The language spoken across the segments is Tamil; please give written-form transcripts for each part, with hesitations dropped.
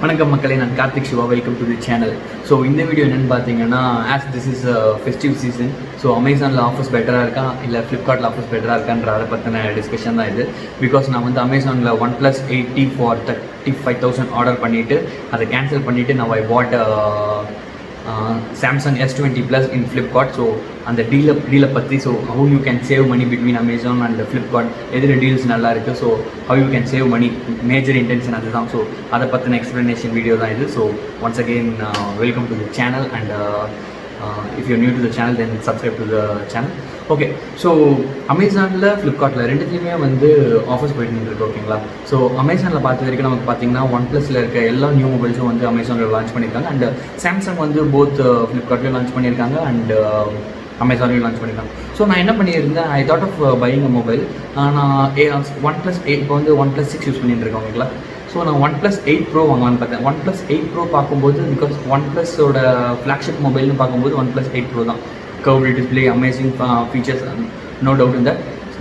வணக்கம் மக்களே, நான் Karthik Siva. Welcome to the channel. So இந்த வீடியோ என்னென்னு பார்த்தீங்கன்னா, as this is festive season, so அமேசானில் ஆஃபர்ஸ் பெட்டராக இருக்கா இல்லை ஃப்ளிப்கார்ட்டில் ஆஃபர்ஸ் பெட்டராக இருக்கான்ற அதை பற்றின டிஸ்கஷன் தான் இது. பிகாஸ் நான் வந்து அமேசானில் OnePlus 80 ஃபார் 35,000 ஆர்டர் பண்ணிவிட்டு அதை கேன்சல் பண்ணிவிட்டு நான் I bought Samsung S20 Plus in Flipkart. So அந்த டீலை பற்றி, so how you can save money between Amazon and Flipkart, எதில் டீல்ஸ் நல்லா இருக்குது, so how you can save money, major intention அதுதான். ஸோ அதை பற்றின எக்ஸ்ப்ளனேஷன் வீடியோ தான் இது. So once again welcome to the channel and if you're new to the channel then subscribe to the channel. Okay, so அமேசானில் ஃப்ளிப்கார்ட்டில் ரெண்டுத்துலேயுமே வந்து ஆஃபர்ஸ் போயிட்டு இருக்கு. ஓகேங்களா? ஸோ அமேசானில் பார்த்த வரைக்கும் நமக்கு பார்த்தீங்கன்னா OnePlusல இருக்க எல்லா நியூ மொபைல்ஸும் வந்து அமேசானில் லான்ச் பண்ணியிருக்காங்க. அண்ட் சாம்சங் வந்து போத் ஃப்ளிப்கார்ட்லேயும் லான்ச் பண்ணியிருக்காங்க அண்ட் அமேசான்லையும் லான்ச் பண்ணியிருக்காங்க. ஸோ நான் என்ன பண்ணியிருந்தேன், I thought of buying a mobile. நான் OnePlus 8 இப்போ வந்து OnePlus 6 யூஸ் பண்ணிட்டு இருக்கேன். ஓகேங்களா? ஸோ நான் OnePlus 8 Pro வாங்கலான்னு பார்த்தேன். OnePlus 8 Pro பார்க்கும்போது, பிகாஸ் OnePlusோட ஃப்ளாக்ஷிப் மொபைல்னு பார்க்கும்போது OnePlus 8 Pro தான். Curved display, amazing features, no doubt இந்த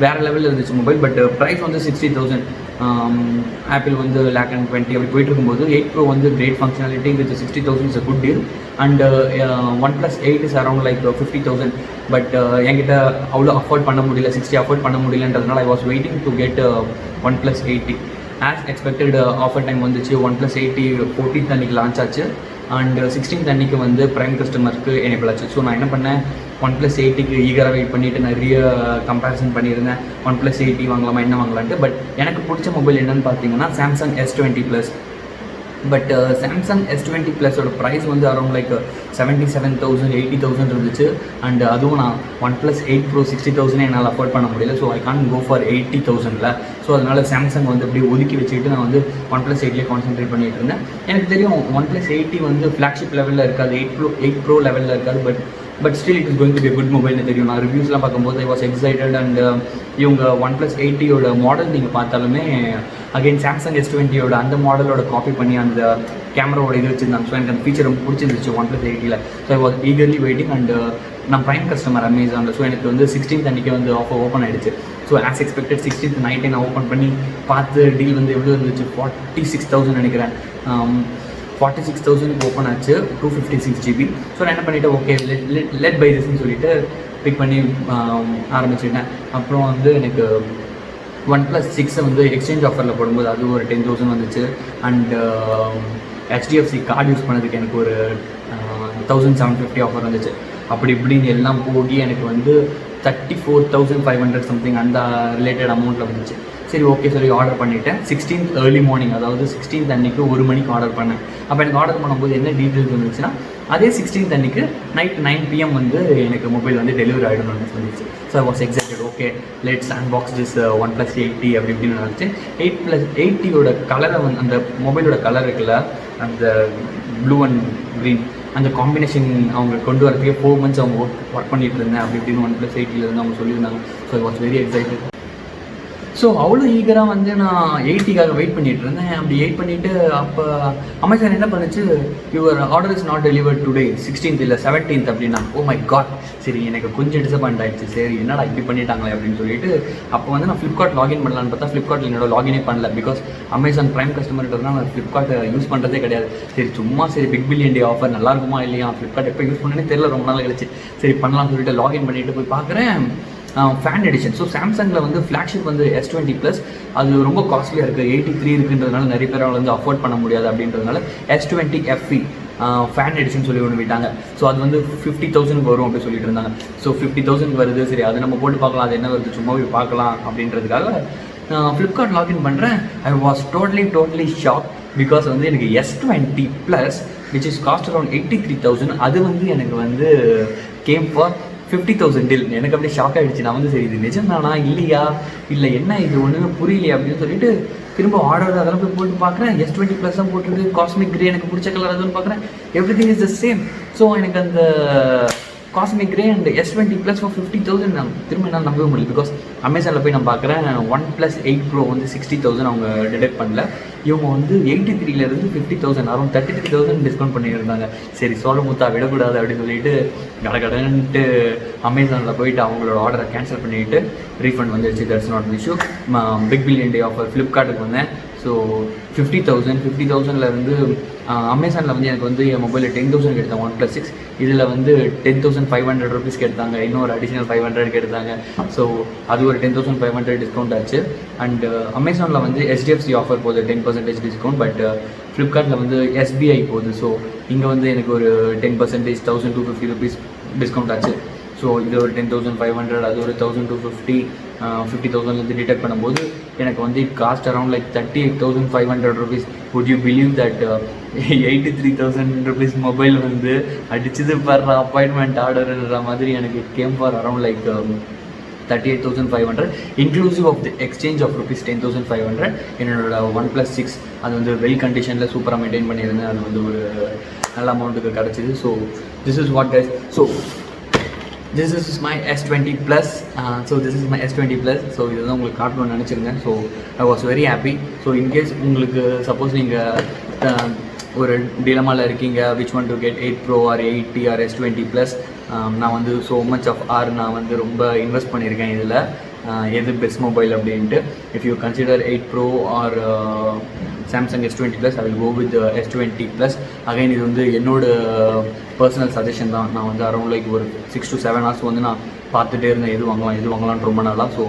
வேறு லெவலில் இருந்துச்சு மொபைல். பட் ப்ரைஸ் வந்து 60,000. ஆப்பிள் வந்து 1,20,000 அப்படி போயிட்டு இருக்கும்போது 8 Pro வந்து great functionality with 60,000 is a good deal. And OnePlus 8 is around like 50,000. But என்கிட்ட அவ்வளோ அஃபோர்ட் பண்ண முடியல, 60 அஃபோர்ட் பண்ண முடியலன்றதுனால I was waiting to get OnePlus 80. As expected offer time வந்துச்சு. OnePlus 80 14th அன்றைக்கி லான்ச் ஆச்சு அண்ட் 16th அன்றைக்கி வந்து ப்ரைம் கஸ்டமருக்கு எனேபிள் ஆச்சு. ஸோ நான் என்ன பண்ணேன், OnePlus 80க்கு ஈகராக வெயிட் பண்ணிவிட்டு நிறைய கம்பேரிசன் பண்ணியிருந்தேன். OnePlus 80 வாங்கலாமா என்ன வாங்கலான்ட்டு. பட் எனக்கு பிடிச்ச மொபைல் என்னென்னு பார்த்தீங்கன்னா Samsung S20 Plus. But Samsung S20 Plusோட ப்ரைஸ் வந்து அரௌண்ட் லைக் 77,000 80,000 இருந்துச்சு. அண்ட் அதுவும் நான் OnePlus 8 Pro 60,000 என்னால் அஃபோர்ட் பண்ண முடியல. So I can go for 80,000ல. ஸோ அதனால் சாம்சங் வந்து அப்படியே ஒதுக்கி வச்சுக்கிட்டு நான் வந்து OnePlus 8லேயே கான்சென்ட்ரேட் பண்ணிகிட்டு இருந்தேன். எனக்கு தெரியும் OnePlus 80 வந்து ஃப்ளாக்ஷிப் லெவலில் இருக்காது, 8 Pro லெவலில் இருக்காது. But still it is going to be good மொபைல்னு தெரியும். நான் ரிவ்யூஸ்லாம் பார்க்கும்போது ஐ வாஸ் எக்ஸைட்டட். அண்ட் இவங்க OnePlus 80யோட மாடல் நீங்கள் பார்த்தாலுமே அகைன் Samsung S20யோட அந்த மாடலோட காப்பி பண்ணி அந்த கேமராவோட இது வச்சுருந்தாங்க. ஸோ எனக்கு அந்த ஃபீச்சர் ரொம்ப பிடிச்சிருந்துச்சு OnePlus 80ல். So I was eagerly waiting. And நான் ப்ரைம் கஸ்டமர் அமேசானில். ஸோ எனக்கு வந்து 16th அன்றைக்கி வந்து ஆஃபர் ஓப்பன் ஆகிடுச்சு. ஸோ ஆஸ் எக்ஸ்பெக்டட் 16th நைட்டே நான் ஓப்பன் பண்ணி பார்த்து டீல் வந்து எவ்வளோ இருந்துச்சு, 46,000 நினைக்கிறேன். 46,000 ஓப்பன் ஆச்சு, 256 GB. ஸோ நான் என்ன பண்ணிவிட்டேன், ஓகே லெட் பை திஸ்ன்னு சொல்லிட்டு பிக் பண்ணி ஆரம்பிச்சுட்டேன். அப்புறம் வந்து எனக்கு OnePlus 6 வந்து எக்ஸ்சேஞ்ச் ஆஃபரில் போடும்போது அது ஒரு 10,000 வந்துச்சு. அண்ட் HDFC கார்டு யூஸ் பண்ணதுக்கு எனக்கு ஒரு 1,750 ஆஃபர் வந்துச்சு. அப்படி இப்படின்னு எல்லாம் போகி எனக்கு வந்து 34,500 சம்திங் அந்த ரிலேட்டட் அமௌண்ட்டில் வந்துச்சு. சரி, ஓகே சொல்லி ஆர்டர் பண்ணிவிட்டேன். 16th ஏர்லி மார்னிங், அதாவது 16th அன்றைக்கி 1 மணிக்கு ஆர்டர் பண்ணேன். அப்போ எனக்கு ஆர்டர் பண்ணும்போது என்ன டீட்டெயில்ஸ் வந்துச்சுன்னா, அதே 16th அன்றைக்கி நைட் 9 PM வந்து எனக்கு மொபைல் வந்து டெலிவரி ஆகிடணும்னு சொல்லிச்சு. So I was excited. Okay let's unbox this OnePlus 80 அப்படி இப்படின்னு நினச்சி 8+80யோட கலரை வந்து அந்த மொபைலோட கலர் இருக்குல்ல, அந்த ப்ளூ அண்ட் க்ரீன், அந்த காம்பினேஷன் அவங்க கொண்டு வரதுக்கே 4 months அவங்க ஒர்க் பண்ணிகிட்டு இருந்தேன். அப்படி இப்படின்னு OnePlus 80லேருந்து அவங்க சொல்லியிருந்தாங்க. So I was very excited. So அவ்வளோ ஈகராக வந்து நான் 80க்காக வெயிட் பண்ணிகிட்டு இருந்தேன். அப்படி வெயிட் பண்ணிவிட்டு அப்போ அமேசான் என்ன பண்ணுச்சு, your order is not delivered today 16th இல்லை 17th அப்படின்னா. ஓ மை காட், சரி எனக்கு கொஞ்சம் டிசப்பாயிண்ட் ஆகிடுச்சு. சரி என்னடா இப்படி பண்ணிட்டாங்களே அப்படின்னு சொல்லிட்டு அப்போ வந்து நான் ஃப்ளிப்கார்ட் லாகின் பண்ணலான்னு பார்த்தா ஃப்ளிப்கார்ட்டில் என்னோட லாகினே பண்ணல. பிகாஸ் அமேசான் ப்ரைம் கஸ்டமர்ன்றதுனா நான் ஃப்ளிப்கார்ட்டை யூஸ் பண்ணுறதே கிடையாது. சரி சும்மா சரி பிக் பில்லியன் டே ஆஃபர் நல்லா இருக்குமா இல்லையா, ஃப்ளிப்கார்ட் எப்போ யூஸ் பண்ணேனே தெரியல, ரொம்ப நாள் கழிச்சு. சரி பண்ணலாம்னு சொல்லிட்டு லாகின் பண்ணிவிட்டு போய் பார்க்குறேன் ஃபேன் எடிஷன். ஸோ சாம்சங்கில் வந்து ஃப்ளாக்ஷிப் வந்து S20 Plus அது ரொம்ப காஸ்ட்லியாக இருக்குது, 83 இருக்குன்றதுனால நிறைய பேர் வந்து அஃபோர்ட் பண்ண முடியாது. அப்படின்றதுனால S20 FE ஃபேன் எடிஷன் சொல்லி ஒன்று விட்டாங்க. ஸோ அது வந்து 50,000 வரும் அப்படி சொல்லிட்டு இருந்தாங்க. ஸோ 50,000 வருது, சரி அது நம்ம போட்டு பார்க்கலாம், அது என்ன வருது சும்மா போய் பார்க்கலாம் அப்படின்றதுக்காக ஃப்ளிப்கார்ட் லாகின் பண்ணுறேன். I was totally shock. Because வந்து எனக்கு S20 Plus which is cost around 83,000 அது வந்து எனக்கு வந்து கேம் ஃபார் 50,000 டீல். எனக்கு அப்படியே ஷாக் ஆகிடுச்சு. நான் வந்து சரி இது நிஜம் தானா இல்லையா, இல்லை என்ன இது ஒன்றுமே புரியலையே அப்படின்னு சொல்லிட்டு திரும்ப ஆர்டர் அதெல்லாம் போய் போட்டு பார்க்குறேன். S20 Plus தான் போட்டிருக்கு, காஸ்மிக் கிரே எனக்கு பிடிச்ச கலர் அதுன்னு பார்க்குறேன். Everything is the same. So எனக்கு அந்த cosmic grey and S20 Plus for 50,000 நான் திரும்ப என்னால் நம்பவே முடியல. பிகாஸ் அமேசானில் போய் நான் பார்க்குறேன் OnePlus 8 Pro வந்து 60,000 அவங்க டிடெக்ட் பண்ணல. இவங்க வந்து 83லேருந்து 50,000 அரௌண்ட் 33,000 டிஸ்கவுண்ட் பண்ணியிருந்தாங்க. சரி சோழமுத்தா விடக்கூடாது அப்படின்னு சொல்லிட்டு கடன்ட்டு அமேசானில் போயிட்டு அவங்களோட ஆர்டரை கேன்சல் பண்ணிவிட்டு ரீஃபண்ட் வந்துடுச்சு. That's not issue. Big billion day offer ஃப்ளிப்கார்ட்டுக்கு வந்தேன். ஸோ ஸோ 50,000 இருந்து அமேசானில் வந்து எனக்கு வந்து என் மொபைலில் 10,000 எடுத்தாங்க OnePlus 6. இதில் வந்து 10,500 ருபீஸ்க்கு எடுத்தாங்க, இன்னொரு அடிஷ்னல் 500 எடுத்தாங்க. ஸோ அது ஒரு 10,500 டிஸ்கவுண்ட் ஆச்சு. அண்ட் அமேசானில் வந்து HDFC ஆஃபர் போகுது 10% டிஸ்கவுண்ட். பட் ஃப்ளிப்கார்ட்டில் வந்து SBI போகுது. ஸோ இங்கே வந்து எனக்கு ஒரு 10% 1,250 ருபீஸ் டிஸ்கவுண்ட் ஆச்சு. ஸோ இது ஒரு 10,500, அது ஒரு 1,250, 50,000 டிடெக்ட் பண்ணும்போது எனக்கு வந்து cost around like 38,500 rupees. Would you believe that 83,000 rupees mobile வந்து அடிச்சது படுற அப்பாயின்மெண்ட் ஆர்டர்ன்ற மாதிரி எனக்கு came for around like 38,500 inclusive of the exchange of rupees 10,500. என்னோட OnePlus 6 அது வந்து வெல் கண்டிஷனில் சூப்பராக மெயின்டைன் பண்ணியிருந்தேன். அது வந்து ஒரு நல்ல அமௌண்ட்டுக்கு கிடச்சிது. So this is what guys. So this is my S20 Plus. This is my S20 Plus. So இதுதான் உங்களுக்கு காட்டணும்னு நினச்சிருந்தேன். So I was very happy. So in case உங்களுக்கு சப்போஸ் நீங்கள் ஒரு டிலமாவில் இருக்கீங்க, which one to get 8 Pro or 80 or S20 Plus, நான் வந்து ஸோ மச் ஆஃப் நான் வந்து ரொம்ப இன்வெஸ்ட் பண்ணியிருக்கேன் இதில், எது பெஸ்ட் மொபைல் அப்படின்ட்டு. If you consider 8 Pro or Samsung S20 Plus, I will go with S20 Plus. Again இது வந்து என்னோட பர்சனல் சஜஷன் தான். நான் வந்து அரௌண்ட் லைக் ஒரு 6 to 7 hours வந்து நான் பார்த்துட்டே இருந்தேன் எது வாங்கலாம்னு ரொம்ப நாளாக. So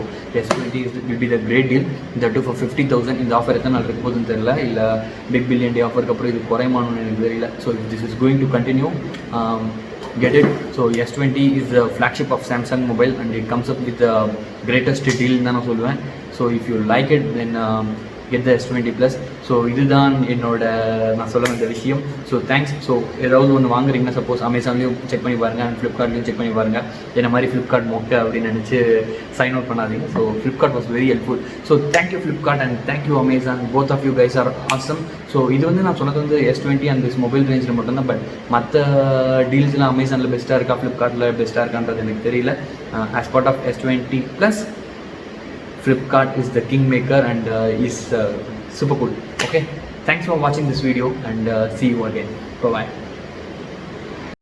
S20 will be the great deal. இந்த 2 for 50,000. இந்த ஆஃபர் எத்தனை நாள் இருக்க போகுதுன்னு தெரியல, இல்லை பிக் பில்லியன் டே ஆஃபருக்கு அப்புறம் இது குறைமானு எனக்கு தெரியல. So this is going to continue. Get it. So S20 is the flagship of Samsung mobile and it comes up with the greatest deal தான் நான் சொல்லுவேன். So if you like it then get the S20 Plus. So இதுதான் என்னோட நான் சொல்ல வேண்டிய விஷயம். So thanks. ஸோ ஏதாவது ஒன்று வாங்குறீங்கன்னா சப்போஸ் அமேசான்லேயும் செக் பண்ணி பாருங்கள் அண்ட் ஃப்ளிப்கார்ட்லேயும் செக் பண்ணி பாருங்கள். என்ன மாதிரி ஃப்ளிப்கார்ட் மொக்க அப்படின்னு நினச்சி சைன் அவுட் பண்ணாதீங்க. So Flipkart was very helpful. So thank you Flipkart and thank you Amazon. Both of you guys are awesome. So இது வந்து நான் சொன்னது வந்து S20 அண்ட் திஸ் மொபைல் ரேஞ்சில் மட்டும்தான். பட் மற்ற டீல்ஸ்லாம் அமேசானில் பெஸ்ட்டாக இருக்கா, ஃப்ளிப்கார்ட்டில் பெஸ்ட்டாக இருக்கான்றது எனக்கு தெரியல. As part of S20 Plus, Flipkart is the kingmaker and is super cool. Okay, thanks for watching this video and see you again. Bye bye.